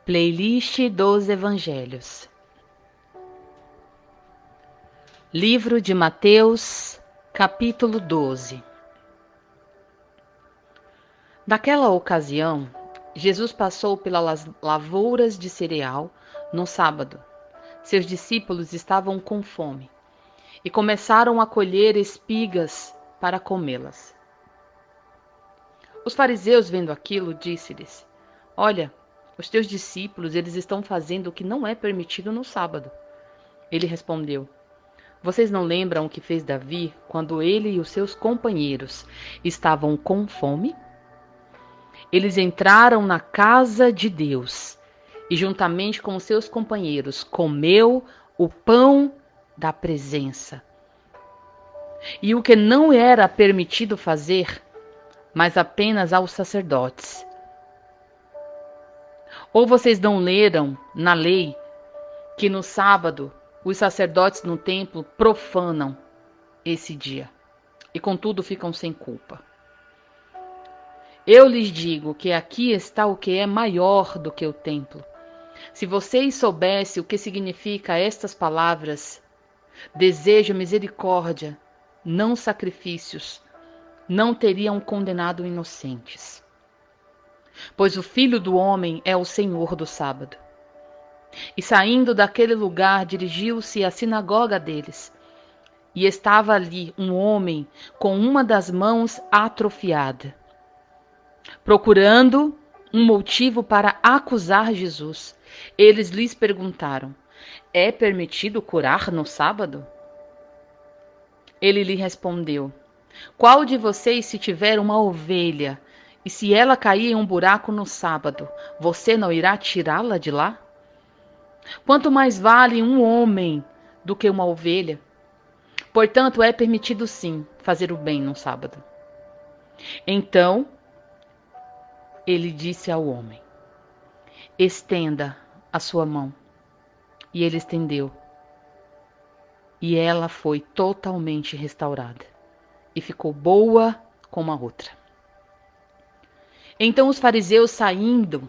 Playlist dos Evangelhos. Livro de Mateus, capítulo 12. Naquela ocasião, Jesus passou pelas lavouras de cereal no sábado. Seus discípulos estavam com fome e começaram a colher espigas para comê-las. Os fariseus, vendo aquilo, disse-lhes: Olha, os teus discípulos, eles estão fazendo o que não é permitido no sábado. Ele respondeu: Vocês não lembram o que fez Davi quando ele e os seus companheiros estavam com fome? Eles entraram na casa de Deus e, juntamente com os seus companheiros, comeu o pão da presença. E o que não era permitido fazer, mas apenas aos sacerdotes. Ou vocês não leram na lei que no sábado os sacerdotes no templo profanam esse dia e contudo ficam sem culpa? Eu lhes digo que aqui está o que é maior do que o templo. Se vocês soubessem o que significa estas palavras, desejo misericórdia, não sacrifícios, não teriam condenado inocentes. Pois o Filho do Homem é o Senhor do sábado. E saindo daquele lugar, dirigiu-se à sinagoga deles. E estava ali um homem com uma das mãos atrofiada, procurando um motivo para acusar Jesus. Eles lhes perguntaram: É permitido curar no sábado? Ele lhe respondeu: Qual de vocês, se tiver uma ovelha, e se ela cair em um buraco no sábado, você não irá tirá-la de lá? Quanto mais vale um homem do que uma ovelha? Portanto, é permitido sim fazer o bem no sábado. Então, ele disse ao homem: Estenda a sua mão. E ele estendeu. E ela foi totalmente restaurada. E ficou boa como a outra. Então os fariseus, saindo,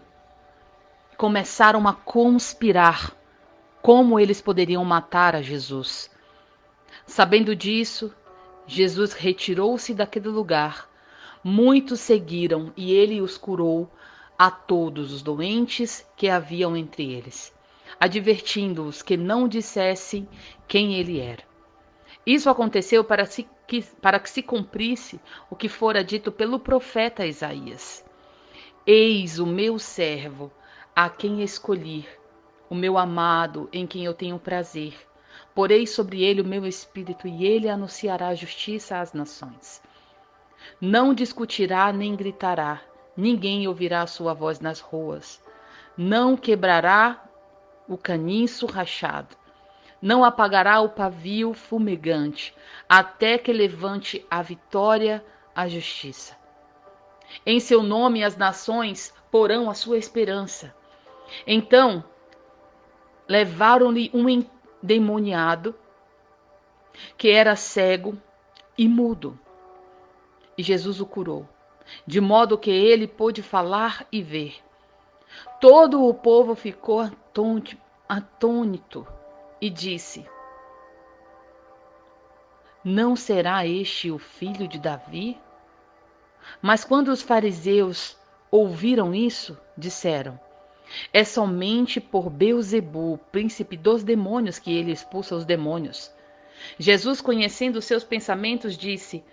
começaram a conspirar como eles poderiam matar a Jesus. Sabendo disso, Jesus retirou-se daquele lugar. Muitos seguiram e ele os curou a todos os doentes que haviam entre eles, advertindo-os que não dissessem quem ele era. Isso aconteceu para que se cumprisse o que fora dito pelo profeta Isaías: Eis o meu servo, a quem escolhi, o meu amado, em quem eu tenho prazer. Porei sobre ele o meu espírito, e ele anunciará a justiça às nações. Não discutirá nem gritará, ninguém ouvirá a sua voz nas ruas. Não quebrará o caniço rachado, não apagará o pavio fumegante, até que levante a vitória a justiça. Em seu nome as nações porão a sua esperança. Então levaram-lhe um endemoniado que era cego e mudo. E Jesus o curou, de modo que ele pôde falar e ver. Todo o povo ficou atônito e disse: Não será este o filho de Davi? Mas quando os fariseus ouviram isso, disseram: É somente por Beelzebu, príncipe dos demônios, que ele expulsa os demônios. Jesus, conhecendo os seus pensamentos, disse: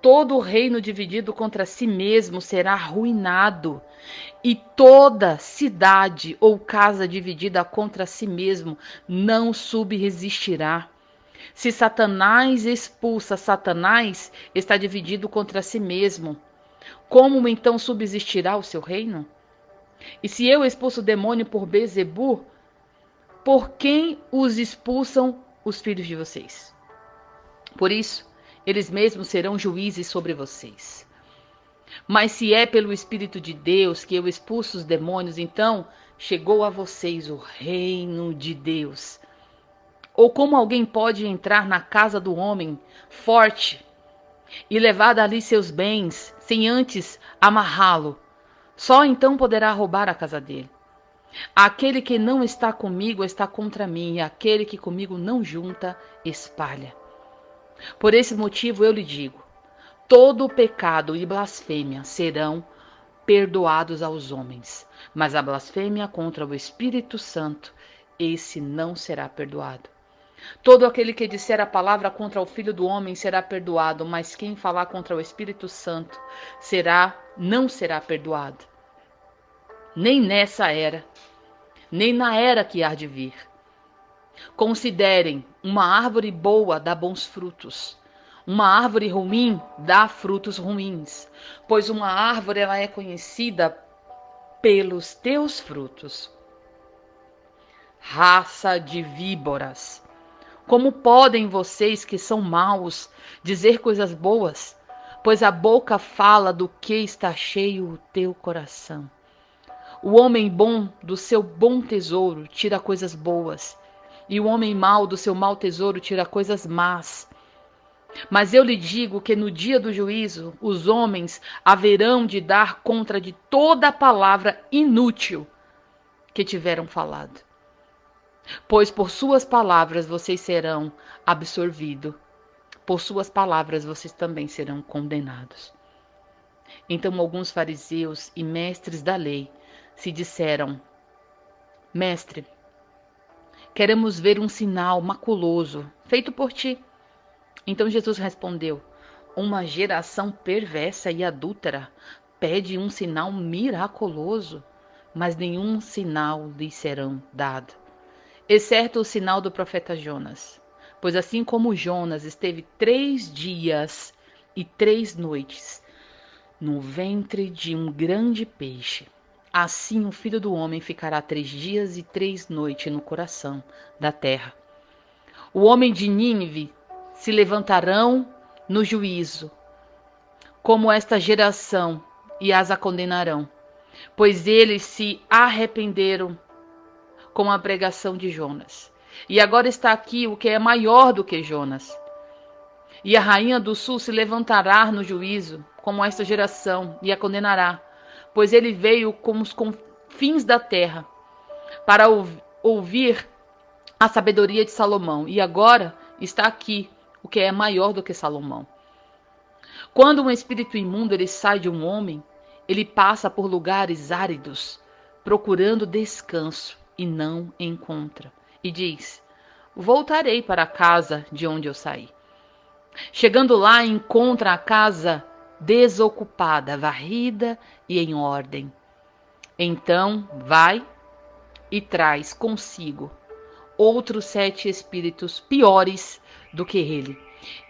Todo o reino dividido contra si mesmo será arruinado, e toda cidade ou casa dividida contra si mesmo não subsistirá. Se Satanás expulsa Satanás, está dividido contra si mesmo. Como então subsistirá o seu reino? E se eu expulso o demônio por Beelzebu, por quem os expulsam os filhos de vocês? Por isso, eles mesmos serão juízes sobre vocês. Mas se é pelo Espírito de Deus que eu expulso os demônios, então chegou a vocês o reino de Deus. Ou como alguém pode entrar na casa do homem forte e levar dali seus bens, sem antes amarrá-lo? Só então poderá roubar a casa dele. Aquele que não está comigo está contra mim, e aquele que comigo não junta, espalha. Por esse motivo eu lhe digo: todo o pecado e blasfêmia serão perdoados aos homens, mas a blasfêmia contra o Espírito Santo, esse não será perdoado. Todo aquele que disser a palavra contra o Filho do Homem será perdoado, mas quem falar contra o Espírito Santo não será perdoado. Nem nessa era, nem na era que há de vir. Considerem, uma árvore boa dá bons frutos. Uma árvore ruim dá frutos ruins, pois uma árvore ela é conhecida pelos teus frutos. Raça de víboras, como podem vocês que são maus dizer coisas boas? Pois a boca fala do que está cheio o teu coração. O homem bom do seu bom tesouro tira coisas boas, e o homem mau do seu mau tesouro tira coisas más. Mas eu lhe digo que no dia do juízo os homens haverão de dar conta de toda a palavra inútil que tiveram falado. Pois por suas palavras vocês serão absorvidos, por suas palavras vocês também serão condenados. Então alguns fariseus e mestres da lei se disseram: Mestre, queremos ver um sinal maculoso feito por ti. Então Jesus respondeu: uma geração perversa e adúltera pede um sinal miraculoso, mas nenhum sinal lhe serão dado, exceto o sinal do profeta Jonas. Pois assim como Jonas esteve 3 dias e 3 noites no ventre de um grande peixe, assim o Filho do Homem ficará 3 dias e 3 noites no coração da terra. O homem de Nínive se levantarão no juízo, como esta geração, e as condenarão, pois eles se arrependeram com a pregação de Jonas. E agora está aqui o que é maior do que Jonas. E a rainha do sul se levantará no juízo, como esta geração, e a condenará, pois ele veio com os confins da terra, para ouvir a sabedoria de Salomão. E agora está aqui o que é maior do que Salomão. Quando um espírito imundo ele sai de um homem, ele passa por lugares áridos, procurando descanso, e não encontra. E diz: voltarei para a casa de onde eu saí. Chegando lá, encontra a casa desocupada, varrida e em ordem. Então vai e traz consigo outros 7 espíritos piores do que ele.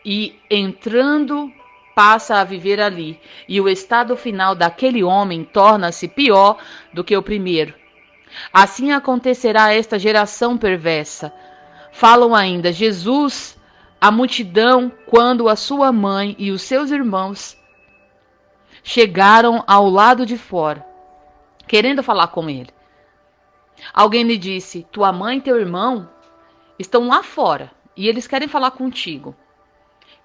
E entrando, passa a viver ali. E o estado final daquele homem torna-se pior do que o primeiro. Assim acontecerá a esta geração perversa. Falam ainda Jesus, a multidão, quando a sua mãe e os seus irmãos chegaram ao lado de fora, querendo falar com ele. Alguém lhe disse: tua mãe e teu irmão estão lá fora e eles querem falar contigo.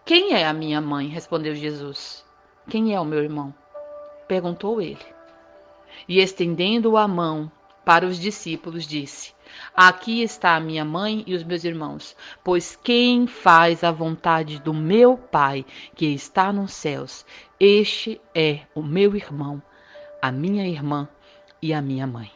Quem é a minha mãe? Respondeu Jesus. Quem é o meu irmão? Perguntou ele. E estendendo a mão para os discípulos, disse: aqui está a minha mãe e os meus irmãos, pois quem faz a vontade do meu Pai que está nos céus, este é o meu irmão, a minha irmã e a minha mãe.